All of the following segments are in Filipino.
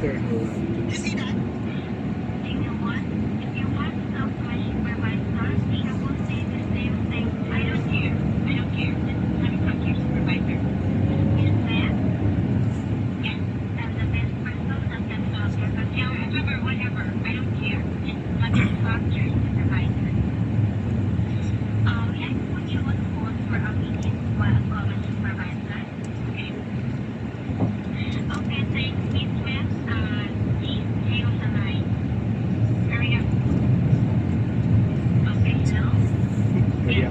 Sir Rose. You see that? Kaya,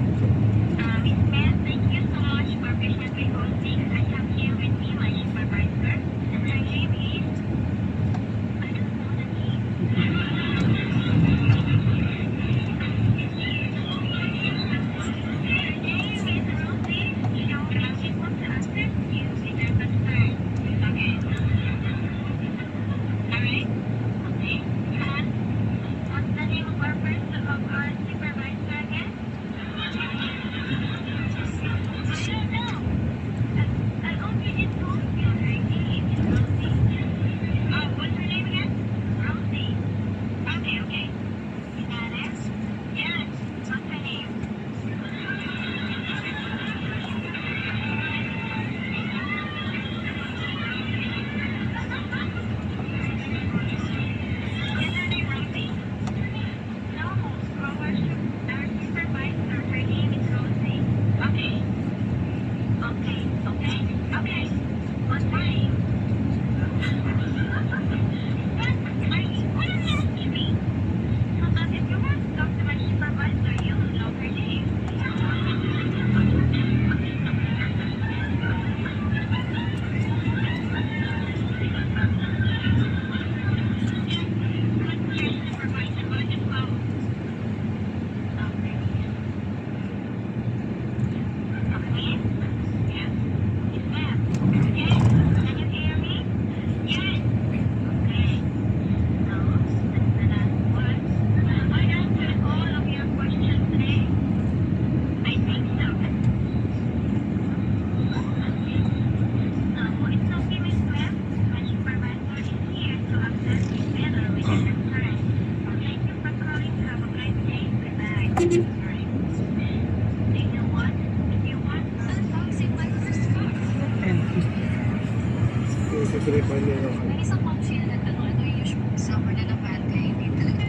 sasiripan niya yung May isang mom siya na nagtanong, ano yung usual summer na naman kaya hindi talaga.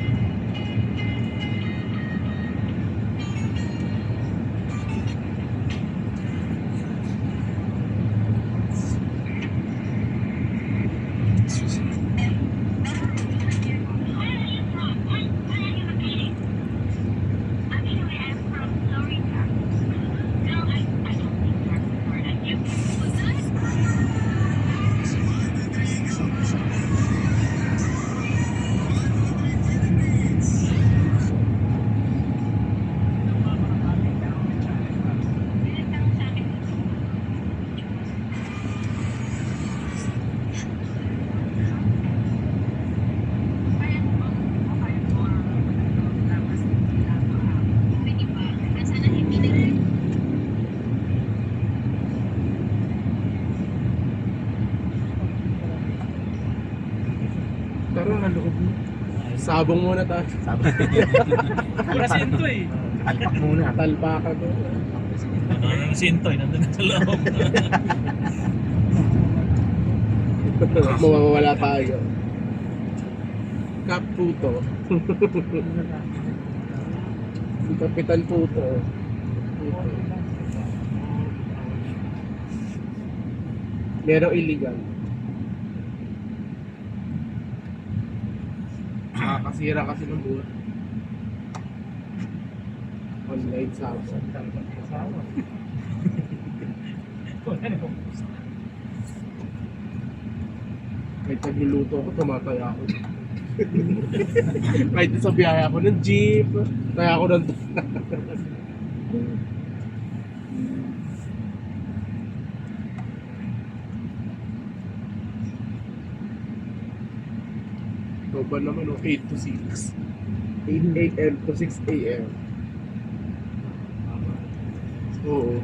Tara, naloob mo. Sabong muna tayo. Presinto eh. Alpak muna. Talpa ka to. Ang sintoy, nandun na sa loob. Mawawala tayo. Cap Puto. Si Kapitan Puto. Merong illegal. Nakakasira kasi ng buhay. Online sabo. Kahit nagluluto ako, tumataya ako. Kahit sa biyahe ako ng jeep, kaya ako ng... Ito ba naman, 8 to 6. 8 a.m. to 6 a.m. Oo.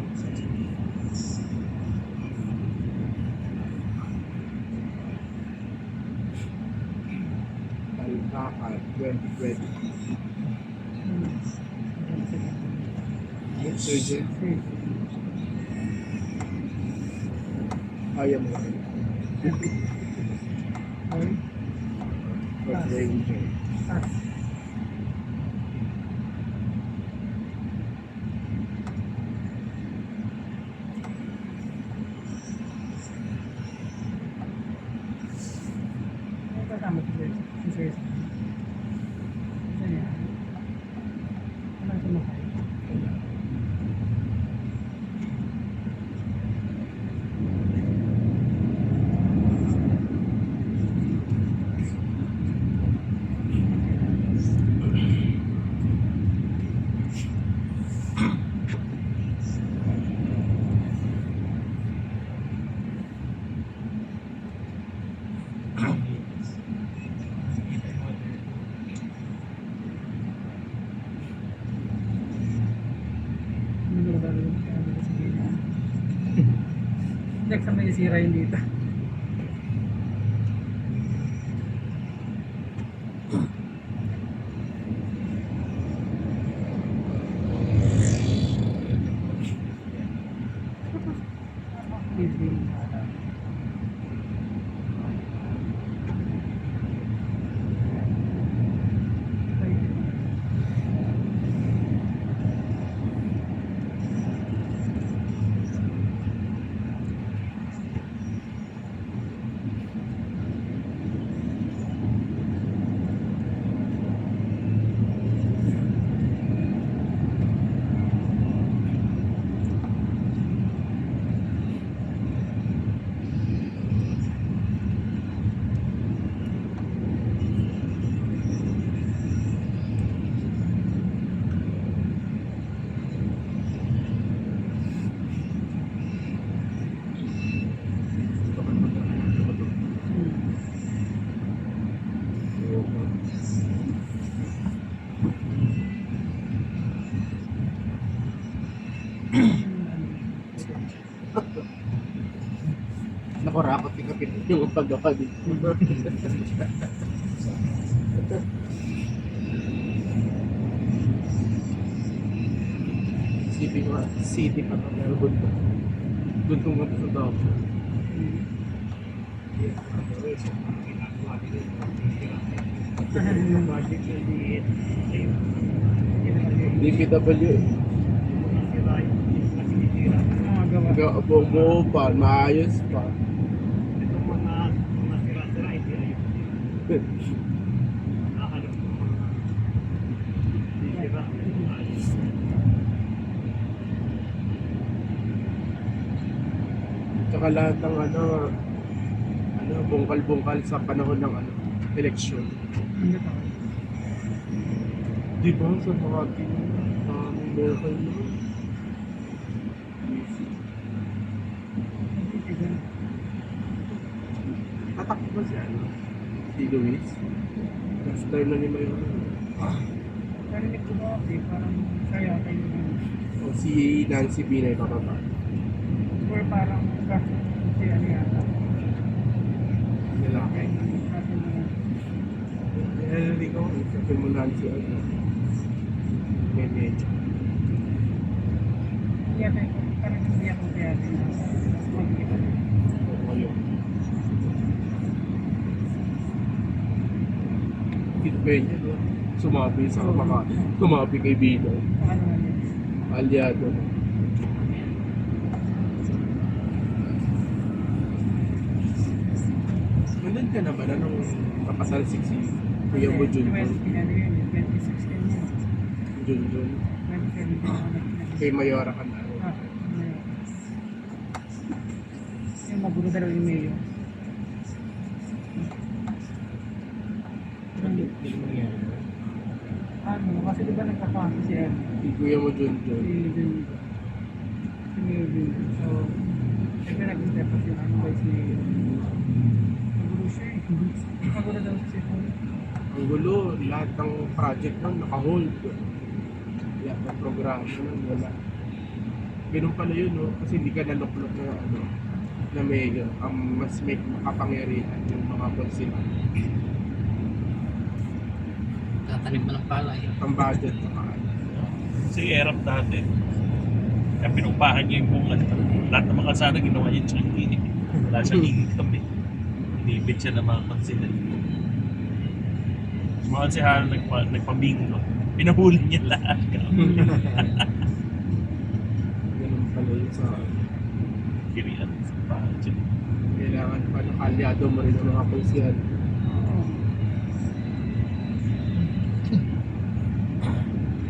Kaka, 2020. Surgeon. Kaya mo rin. Ranger. Kasama si Sir. Si Sir. Saan yan? Anong sumakay? Next time may sira yun dito. Naku, rapot yung kapit yung paggawa dito. City pa ito, pero gunto. Gunto nga ito sa tao. DPW. Mga gawa. Buo pa, maayos pa. Tsaka lahat ng bungkal-bungkal sa panahon ng eleksyon. Ano to? Di ba sa Makati, bungkal na? Tatakbo ba si Luis? Last time na ni Mayor. Narinig ko ba? Parang saya kayo. O si Nancy Binay papapa. Or parang kaso si ano yata. Lalaki. Kaso na Narinig ko, sabi mo Nancy Medyo. yata ko parang hindi ako kaya din. Mag-iba. Ayun. Kitben niya, sumabi sa Makati. Sumabi kay Binay. Ano nga yun? Aliado. Nandun ka na ba na nung kapasalsik si Kuya mo Junjun? 2016 yun. Junjun. 2017 ako nagpinag. Kay Mayora ka na. Yung magulo dalaw yung mayo. Ano, kasi diba nagkapasa si Ed? Si Kuya mo Junjun. Si Mayo. So, siyempre nag-step up yung ano guys ni magulo siya eh. Magulo daw si Sipon. Ang gulo, lahat ng project nun naka-hold. Lahat ng programa nun, wala. Ganun pala yun, no? Kasi hindi ka naluklok na mayor. Ang mas may makapangyarihan yung mga konsil. Tatanim mo ng palay. Ang budget pa. Si Erap dati. Kaya pinupahan niya yung bunga. Lahat ng mga kasana ginawa niya siyang clinic. Wala siyang income eh. Inibig siya ng mga konsilan. Mga konsihan nagpabingo. Pinahuli niya lahat. Ganun pala yun sa Kirian sa budget. kailangan pa nakalyado mo rin ang mga konsyal. Oo.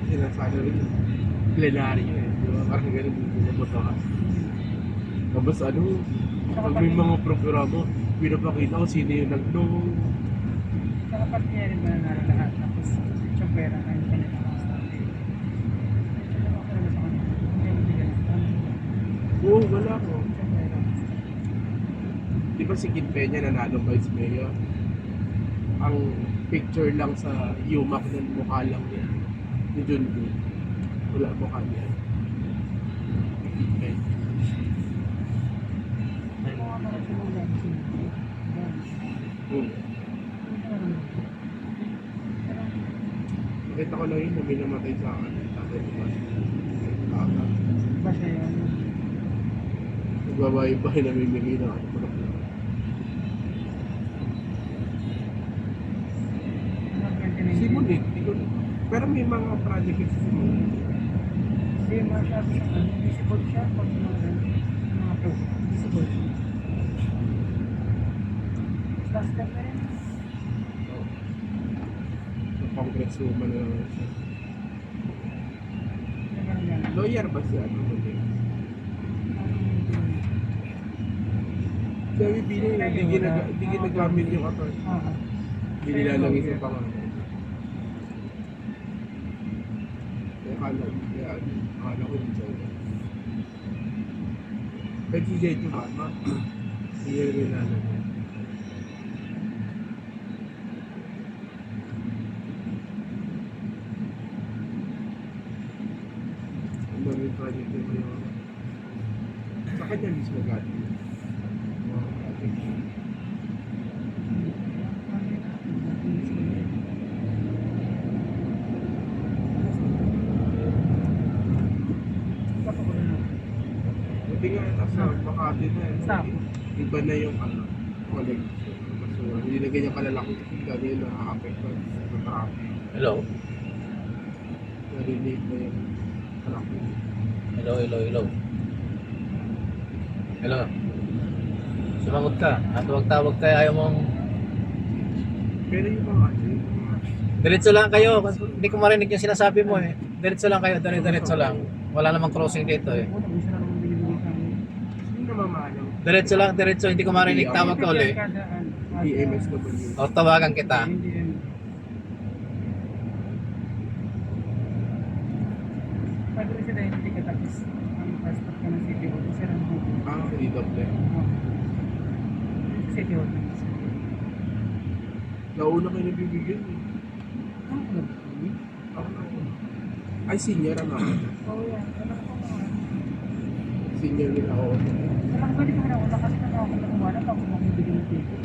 Sinasabi rin yung plenaryo eh. Di ba? Parang ganun yung binaboto ka. Tapos ano, pag may mga programa, pinapakita ko sino yung nag-no. Saka pag niya rin mananalo lahat, tapos yung pera na yung kanila mga stante. Saka ako talaga sa kanila. Hindi mo bigyan ng tama. Oo, wala ko. Yung pera. Di ba si Kid Peña nanalo vice mayor? Ang picture lang sa UMAC ng mukha lang niya. Ni Junjun. Wala mukha niya. Kid Peña. Yung mga marasunong lang sila. Hmm. Nakita ko lang yun na may namatay sa akin. Tatay ko ba? Tata. Ba siya yun? Nagbabahay-bahay na may bigay na ano. Simon eh. Di ko, pero may mga project yung si Simon. Hindi masyado siya. Visible siya pag mga program. Visible siya. Last time na rin. Oh. Sa congresswoman na naman siya. Ganyan. Lawyer ba siya? Ano ba siya? Sabi Bino, hindi ginagamit yung account. Oo. Hindi nilalagay sa pangalan. Akala ko yung China. Kahit si Jeju ba? Hindi niya rin nilalagay. Ang daming project yung mga sa kanya mismo galing. Mga project. Buti nga nasa Makati na Saan? iba na yung ano, collection. Basura. Hindi na ganyan kalalaki. Dati yung nakaka-apekto sa traffic. Hello? Na-relate na yung traffic. Hello, hello, hello. Hello. Sumagot ka. Tawag-tawag tayo, ayaw mong... Pero yung mga ano, yung mga Diretso lang kayo. Hindi ko marinig yung sinasabi mo eh. Diretso lang kayo, diretso lang. Wala namang crossing dito eh. Una, isa na naman binibigay sa amin. sino namamanaw? Diretso lang, diretso. Hindi ko marinig. Tawag ka uli. DMSW. O, tawagan kita. NDM. Pag residente ka tapos ang passport ka ng City Hall, isa lang mo. Ah, hindi doble. City Hall. Nauna kayo nabibigyan eh. Ano ko lang? Ako na ako. Ay, senior ang ako. Oo yan. Alam ko nga. Senior nila ako. Alam ko, hindi ko na una kasi na ako nakuha pag makibigyan ng ticket.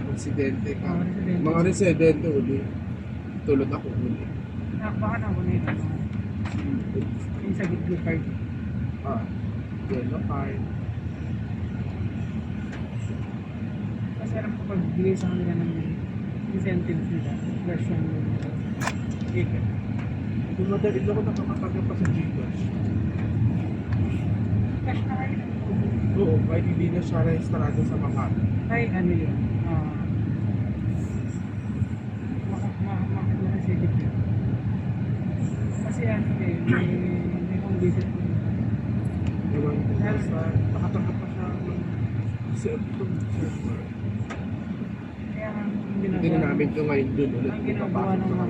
Residente ka. Oo, residente. Mga residente uli. Tulad ako uli. Baka na ako na ito. Yung sa blue card. Ah, yellow card. Kasi alam ko pag bigay sa kanila ng incentives nila, version ng ticket. Kung madali ako nakakatagal pa sa Gcash. Cash na kayo. Oo, kahit hindi na siya rehistrado sa Makati. Ay, ano yun? Makaka-receive yun. Kasi ano eh, may home visit ko. Ewan ko, basta nakatanggap pa siya ng cellphone. Kaya ang Hindi na namin ito ngayon dun ulit. ang ginagawa ng mga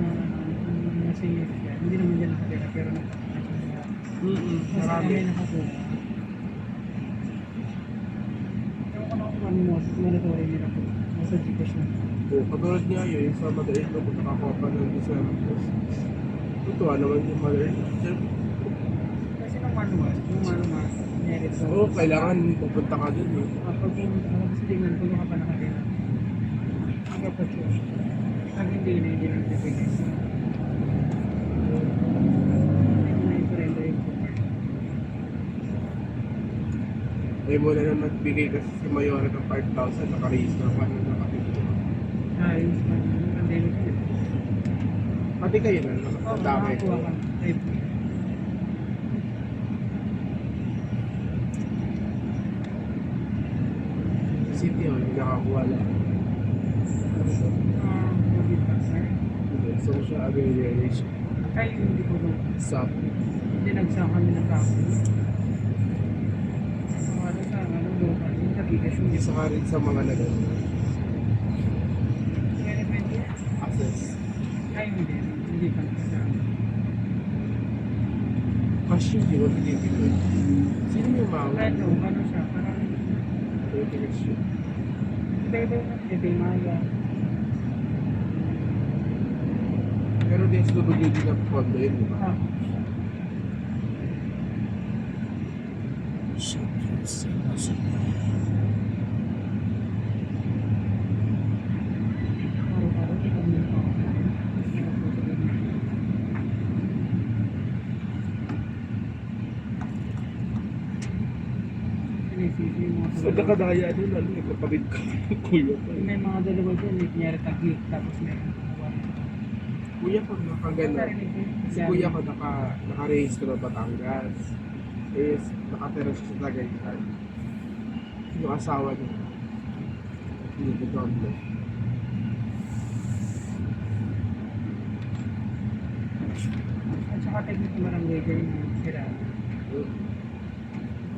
senior siya, hindi naman dyan nakatira, pero nakatira siya. Kasi Marami. kami nakakuha. Ewan ko na kung ano mo, mandatory nila po. Nasa Gcash na. Oo, katulad niya yun, yung sa madalit ko kung nakakuha pa ng December. Tutuwa naman yung madalit. Kasi nung manual, merit sa... Oo, kailangan pupunta ka dun eh. Pag yung kasi tingnan ko ka pa nakatira. Ang kapag siya. Pag hindi na, hindi na nagbibigay. Eh muna na nagbigay kasi si Mayora ng 5,000, nakarehistro pa na nakapito. Ayos pa. Yung pandemic yun. Pati kayo na, Oo, nakadamay ko. nakakuha ka. Ay, City Hall, hindi nakakuha lang. COVID passer. Social aggregation. Kaya hindi ko doon. Sa Hindi nagsama kami ng kapo. Ano sa ano local. Yung application. isa ka rin sa mga Kaya depende. access. Ay, hindi. Hindi pa kasama. Cash yung di ba pinipili? Sino yung mga Ano, ano siya? Parang connection? iba-iba yung Ebe Maya. Pero DSWD na pondo yun, di ba? Ah, araw-araw, ikaw mo yung sinisisi yung mga Sa nakadaya nun, ano, may kapatid ko, kuya ko. May mga dalawa dyan, may kunyari tagli, tapos may Kuya ko nakagano. Si kuya ko nakarehistro Batangas. Is nakatira siya sa Tagaytay. Yung asawa niya. Hindi ko doon. At saka technique ng barangay dyan yung sira.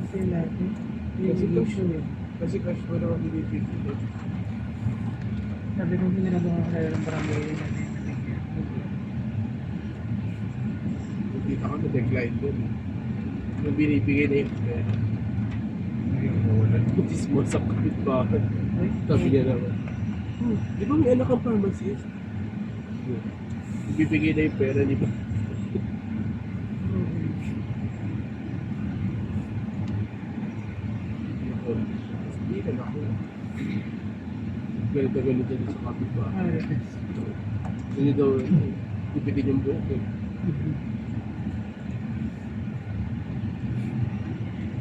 Kasi lahat eh. Kasi Yung issue eh. Kasi cash mo naman pinipili. Sabi ko ginagawa ko sa'yo ng barangay yun natin. Hindi ako na-decline doon. Yung binibigay na yung pera. Kutis mo sa kapitbahay. Ay, Sabi niya naman. Di ba may anak ang pharmacist? Ibibigay na yung pera, di ba? Hindi na ako. Ganito din sa kapitbahay. Hindi daw, ipigin yung buhok eh.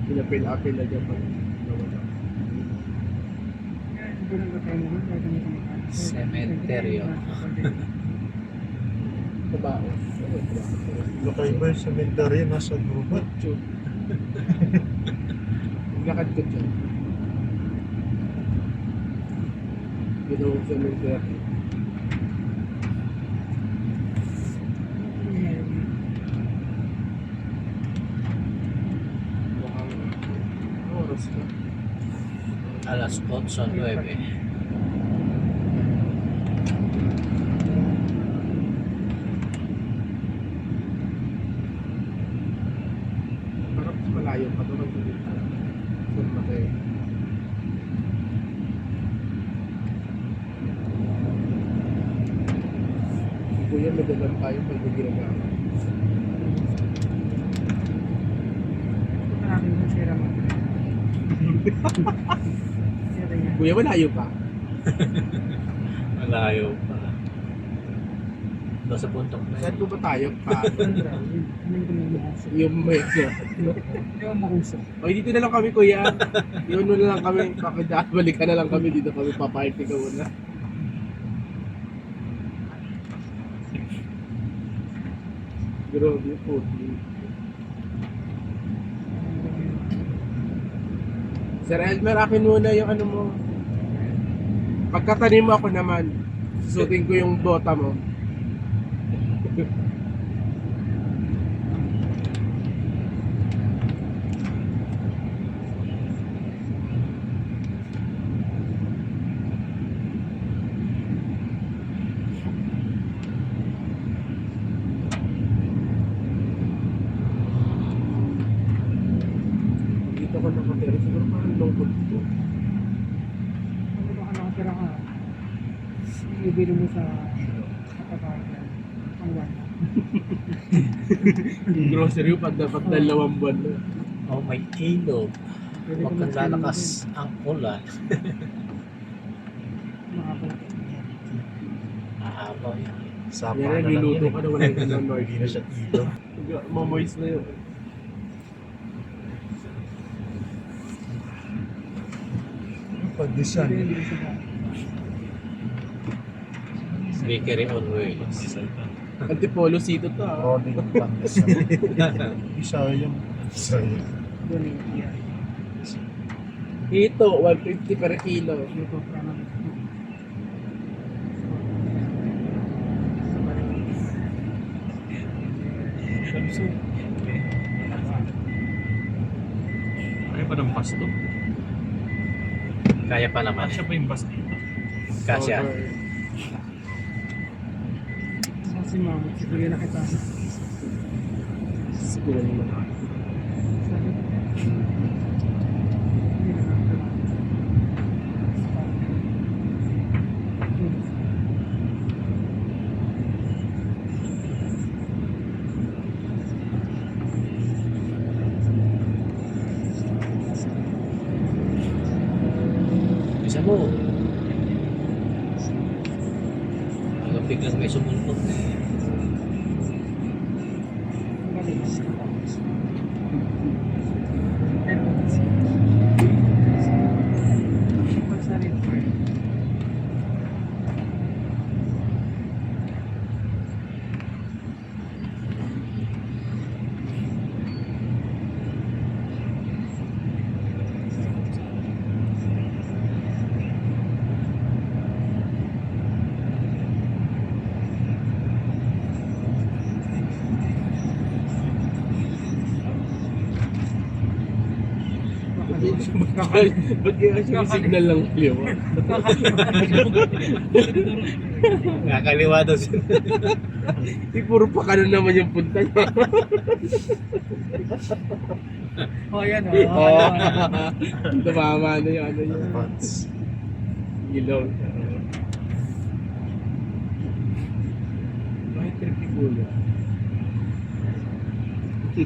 Pinapil-apil na dyan pa. Nawala. Sementeryo. Kabao. Kakaiba yung cemetery, nasa gubat. Lakad ko dyan. Ginawang cemetery. Mukhang oras na. Alas 8:09. Parang mas malayo pa ito kasi dito. San Mateo. Si Kuya, madalang tayo pag may ginagawa. Maraming kong sira mo. Sira yan. Kuya, malayo pa. Malayo pa. Doon sa puntong na Saan po ba tayo pa? Sandra, hindi ko na makusok. Yung may Hindi ko makusok. Okay, dito na lang kami, Kuya. Yun na lang kami. Balikan na lang kami. Dito kami paparty ka muna. Grabe po. Sir Elmer, akin muna yung ano mo. Pagkatanim mo ako naman, susutin ko yung bota mo. Dito ko nakatira. Siguro parang lungkot dito. Ano ba ka nakatira ka? Ibili mo sa katabayan. Ang one. Yung grocery pag dapat 2 buwan na. Oh, may ilog. Pwede Huwag ko kang mag-swimming lalakas ang ulan. din. Makapalaki. Mahaba yan. Sapa Yan na na, lang niluto yun ka na wala yung eh. North. Hindi na siya ilog. Mamoist na yun. Disan. Hindi ko siya. Bakery on wheels. Isa ito. Antipolo Cito to ah. Rolling Pandesal. Isa yung... Isa yung... Doon yan. Ito, 150 per kilo. Dito pa naman. Shamsu. Kaya pa ng bus to? Kaya pa naman. Siya pa yung bus dito. Kasya. Si Mama, siguro nakita. Siguro naman. Sabi ko, hindi na nakita. Bisa mo. Hanggang biglang may sumunod. Ba't kaya siya may signal lang kaliwa? Nakakaliwa daw siya. Puro pa kanon naman yung punta niya. Oh, yan o. Oo. Tumama na yung ano niya. Advance. Ilaw. Bakit trip ni Kuya?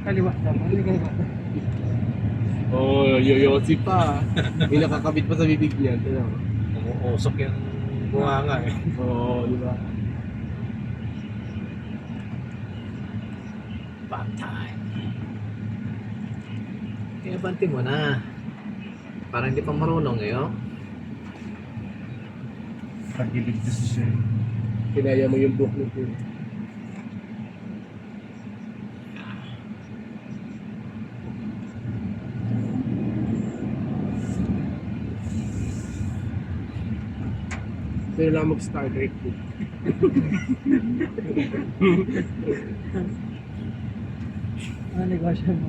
Kaliwa naman. Hindi kaliwa. Oh, yoyosi pa. May nakakabit pa sa bibig niya. Ito lang. Umuusok yung bunganga eh. Oo, di ba? Bad time. Kaya banti mo na. Parang hindi pa marunong eh, oh. Tagilid kasi siya. Kinaya mo yung book ni Kuya. Pero lang mag-Star Trek po. Ano negosyo mo?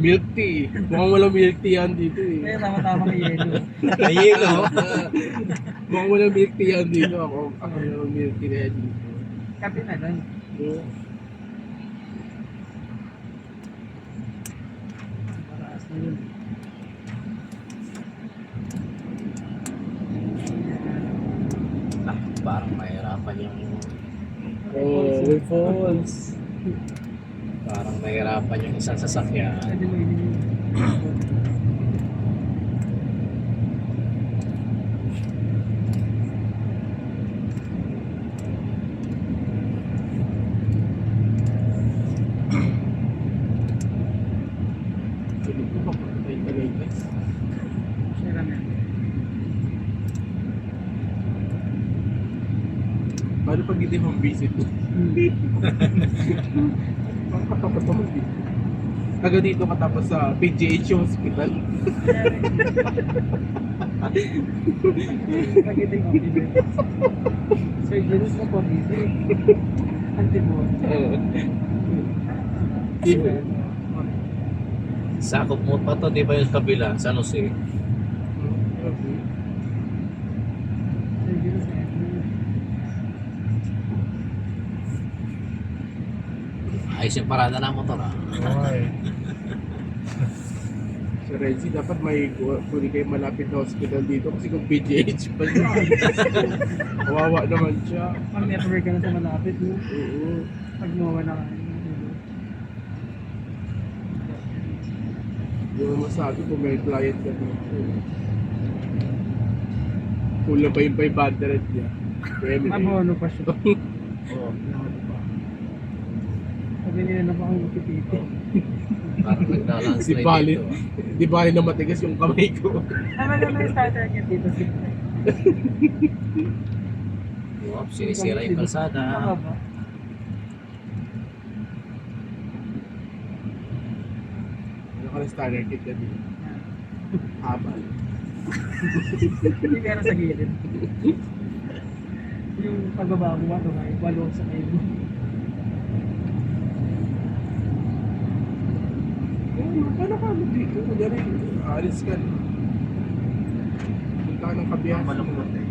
Milk tea. Mukhang walang milk tea yan dito eh. Kaya tama-tama ng yelo. Ay, yelo. Mukhang walang milk tea yan dito. Ako walang milk tea na yan dito. Kape na doon. Oo. Paraas na yun. Ah, parang mahirapan yung... Oh, may falls. Parang mahirapan yung isang sasakyan. Pwede mo yun. Tulog ko ba? Ay, tagay guys. Share namin. Paano pag hindi home visit mo? Parang katapat naman dito. Taga dito ka tapos sa PGH Hospital. Pagiting ako dito. Sir, Janus mo po dito. Antibon. Sakop mo pa to, di ba yung kabila? San Jose? Sir, Janus na Ayos yung parada ng motor ah. Okay. Sa Renzi, dapat may kuni kayo malapit na hospital dito kasi kung PGH pa siya. Kawawa naman siya. Pag network ka na sa malapit, no? Oo. Pag mawala ka. Hindi mo masabi kung may client ka dito. Kulang pa yung 500 niya. Abono pa siya. Oh. Sabi nila na pa akong utipiti. Parang Di nagla-landslide bali, dito. di bali na matigas yung kamay ko. Maganda yung starter kit dito. Oh, sinisira yung kalsada. Tama ba? Ano ka na starter kit ka dito? Habal. Hindi meron sa gilid. Yung pagbaba mo, ito nga, walo sa kayo. Paano ka ano dito? Kunyari, aalis ka na. Punta ka ng kabiyahe. Malungkot eh.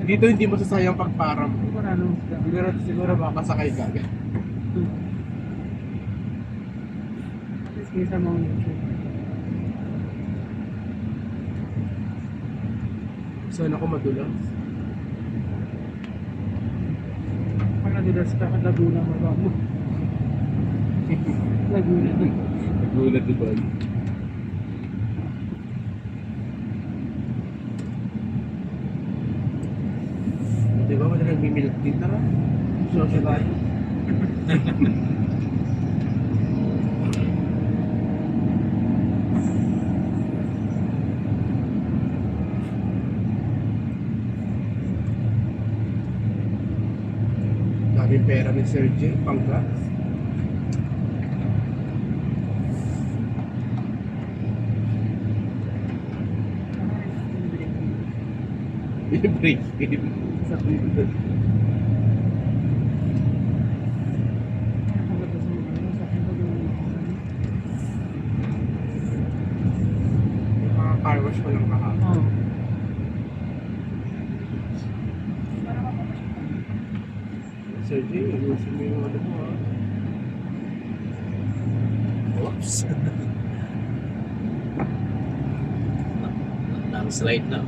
Dito hindi masasayang pagparam. Sigurado. Siguro baka sakay ka agad. At least may sa mga YouTube. Saan ako madulas? Pag nadulas ka, Laguna magawa mo. Laguna. Nagulat di ba? Di ba wala nagmimilk din? Tara. Sosya tayo. Daming pera ni Sir J. Panggas. Break in. Sa Twitter. Mga car wash ko lang kahapon. Oo. Sir J, ayusin mo yung ano mo ha. Oops. Landslide na.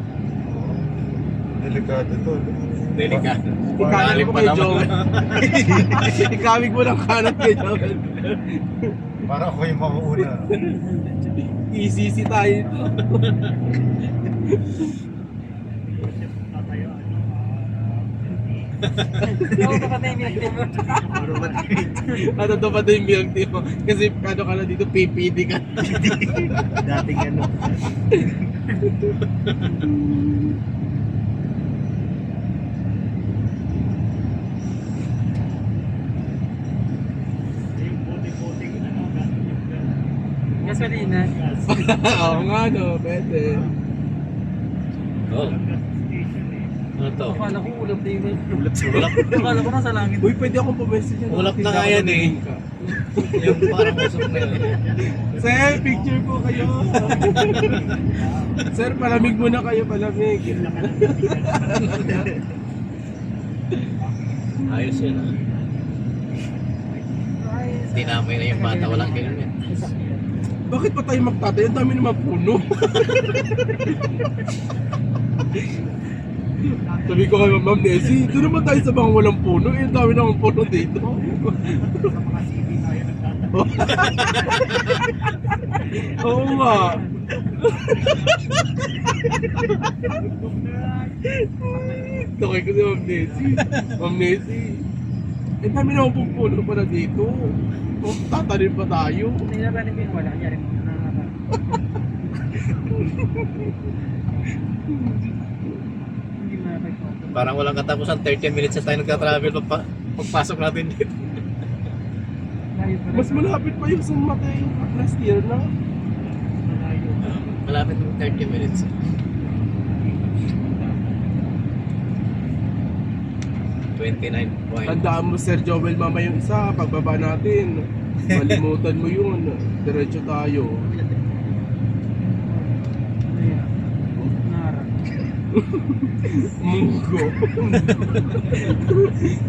Delikado to. no? Delikado. Ikamig mo pa kay naman. Joel. Ikamig mo ng kanan kay Joel. Para ako yung makuuna. ECC tayo. Oo, kapatay niya. Ano to pa yung milk tea mo? Kasi ano ka na dito, PPD ka. Dating ano. Gasolina. Oo nga no, pwede. Oh. Ano to? Akala ko ulap na yun. Ulap. Ulap. Akala ko nasa langit. Uy, pwede ako pumesa dyan. Ulap na nga yan eh. Yung parang usok na yun. Sir, picture po kayo. Sir, palamig muna kayo, palamig. Ayos yun ah. Tinamay na yung bata, walang helmet. Bakit pa tayo magtatay? Ang dami naman puno. Sabi ko kay Ma'am Nessie, doon naman tayo sa mga walang puno. Eh, ang dami naman puno dito. Oo nga. Takay ko si Ma'am Nessie. Ma'am Nessie, ang dami naman pong puno pala dito. Tatanim pa tayo. Hindi na ba namin wala? Yari mo na nga. Hindi makakita. Parang walang katapusan, 30 minutes na tayo nagka-travel pagpasok natin dito. Mas malapit pa yung San Mateo last year na. Malapit ng 30 minutes. Tandaan mo Sir Joel mama yung isa, pagbaba natin. Malimutan mo yun. Diretso tayo. Nara. Munggo.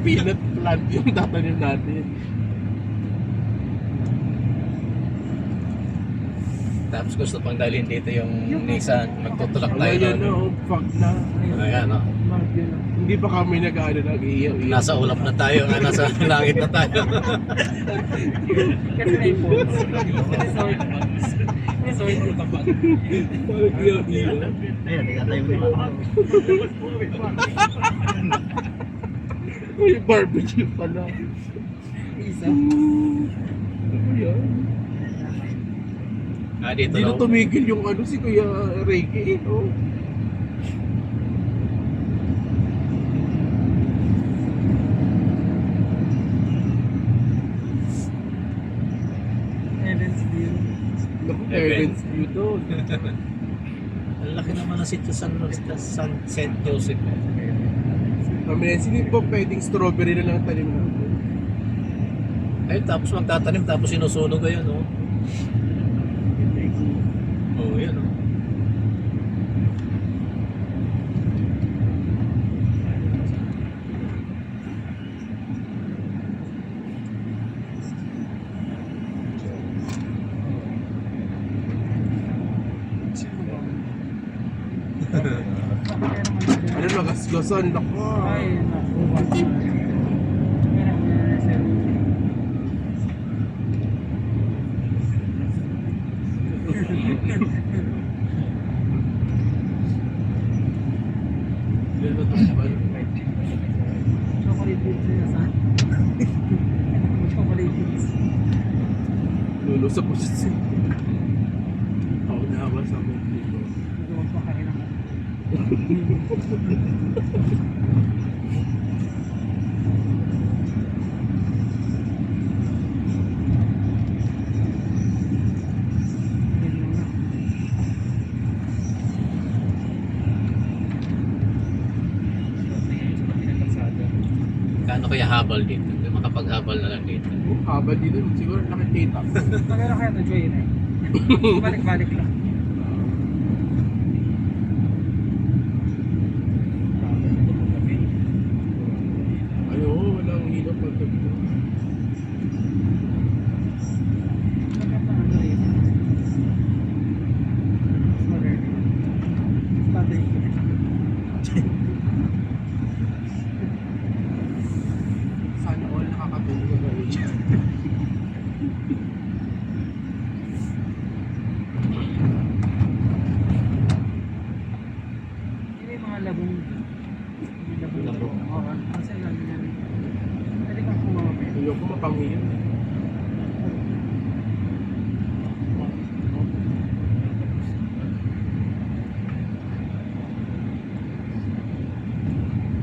Peanut plant yung tatanim natin. Tapos gusto pang dalhin dito yung Nissan. Magtutulak tayo Ayan na, doon. oh, fuck na. Ayan o. Hindi pa kami nag-ano nag-iyaw-iyaw. Nasa ulap na tayo. Nasa langit na tayo. Kasi may phones. Resort. Resort yung kapag. Nag-iyaw-iyaw. Ayun, tayo mo. May barbecue pala. Isa. Ano ba yan? Dito Hindi na daw. tumigil yung ano si Kuya Reggae, oh. Heaven's View. Naku, parents view doon. Ang laki naman ng sitio San St. Joseph. Kami yan, sino po pwedeng strawberry na lang tanim natin? Ay, tapos magtatanim, tapos sinusunog ayun, oh. Oh, yan, oh. Ano, nagasgasan, naku. Ay, naku. Meron na reserve. Yan na tumbal. Chocolate beans yun sa chocolate beans. Lulusap po siya. Ako nahawa sa akin dito. Ito magpakain ako. Kano kaya habal dito? Makapaghabal na lang dito. Haba dito, siguro nakikita. Magkano kaya ito, Joy, eh? Balik-balik lang. Ay, oo, walang hilo pag gabi. Maganda ano eh. Modern. Standard. Sana all nakakatulog na gawin siya. Hindi yung mga labong. Labong. Oo, kasi lagi yan. Pwede kang kumamapit. Ayoko mapangiyan.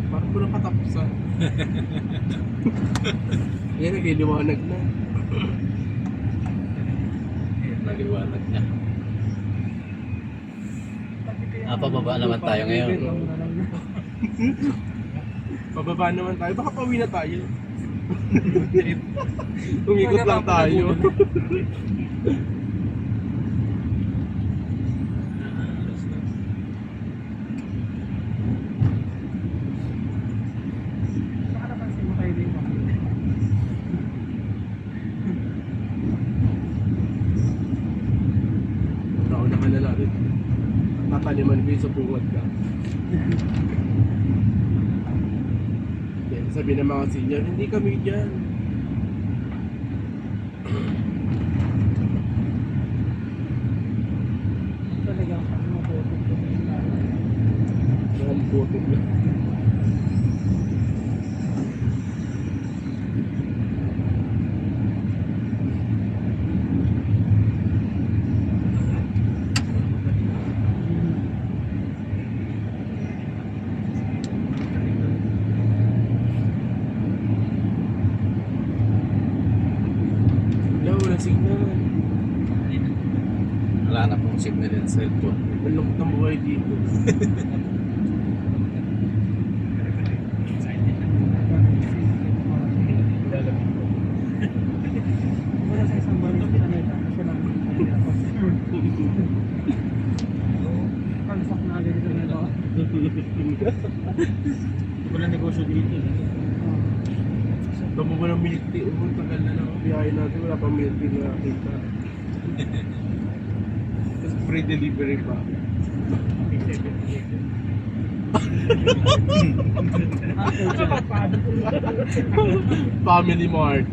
Parang ko katapusan. Yan, nagliliwanag na. Maliwanag na. Pababa naman tayo ngayon. Pababa naman tayo. Baka pauwi na tayo. Umikot lang tayo. Baka napansin mo kayo din. Ako naman na rin. Tataniman ko yung sa bungad ka. Yan, sabi ng mga senior, hindi kami dyan. Talagang ano po. Mga botog lang. Wala, wala signal. Wala na pong signal yung cellphone. Malungkot ng buhay dito. Wala sa isang balik na neta. Siya lang. Pagsak na agad ito nito. Wala negosyo dito. Tamo ba ng milk tea? Tagal na lang ang biyahe natin. Wala pang milk tea na nakita. Tapos free delivery pa. Family Mart.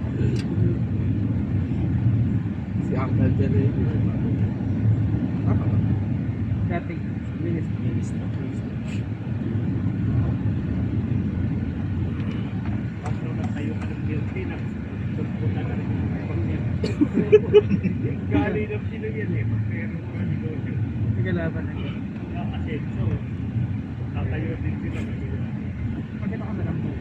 Si Uncle dyan eh. Dating. Bilis. Gali ng sila yan eh. Pero mga negosyo. Nagalaban na yun. Asenso. Tatayo din sila. Magkita ka na lang mo.